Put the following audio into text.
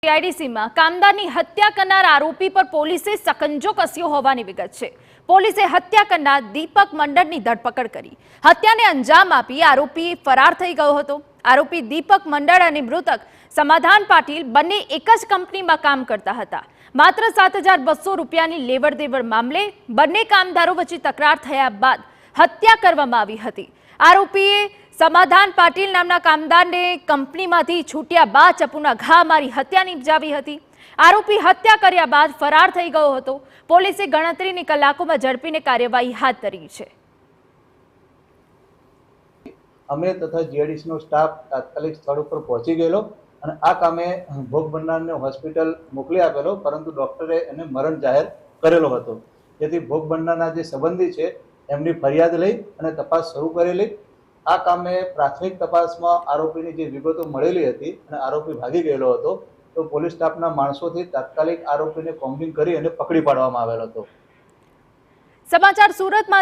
આઈડીસીમાં કામદારની હત્યા કરનાર આરોપી પર પોલીસે સકંજો કસ્યો હોવાની વિગત છે। પોલીસે હત્યા કરનાર દીપક મંડળની ધરપકડ કરી હત્યાને અંજામ આપી આરોપી ફરાર થઈ ગયો હતો। આરોપી દીપક મંડળ અને મૃતક સમાધાન પાટીલ બંને એક જ કંપનીમાં કામ કરતા હતા। માત્ર 7,200 રૂપિયાની લેવડ દેવડ મામલે બંને કામદારો વચ્ચે તકરાર થયા બાદ હત્યા કરવામાં આવી હતી। આરોપીએ समाधान पाटील नामना कामदार ने कंपनी में छूट्या बाद चप्पूना घा मारी हत्या निपजावी हती। आरोपी हत्या कर्या बाद फरार थई गयो हतो। पोलीसे गणतरीनी कलाकोमां झड़पीने कार्यवाही हाथ धरी छे। अमे तथा जीआईडीसी नो स्टाफ तात्कालिक स्थल पर पहुंची गયેલો અને આ કામે ભોગ બનનારને હોસ્પિટલ મોકલી આપેલો, પરંતુ ડોક્ટરે એને મરણ જાહેર કરેલો હતો। જેથી ભોગ બનનારના જે સંબંધી છે એમની ફરિયાદ લઈ અને તપાસ શરૂ કરેલી। આ કામે પ્રાથમિક તપાસમાં આરોપીની જે વિગતો મળેલી હતી અને આરોપી ભાગી ગયેલો હતો, તો પોલીસ સ્ટાફના માણસોથી તાત્કાલિક આરોપીને કોમ્બિંગ કરી અને પકડી પાડવામાં આવેલો હતો। સમાચાર સુરતમાં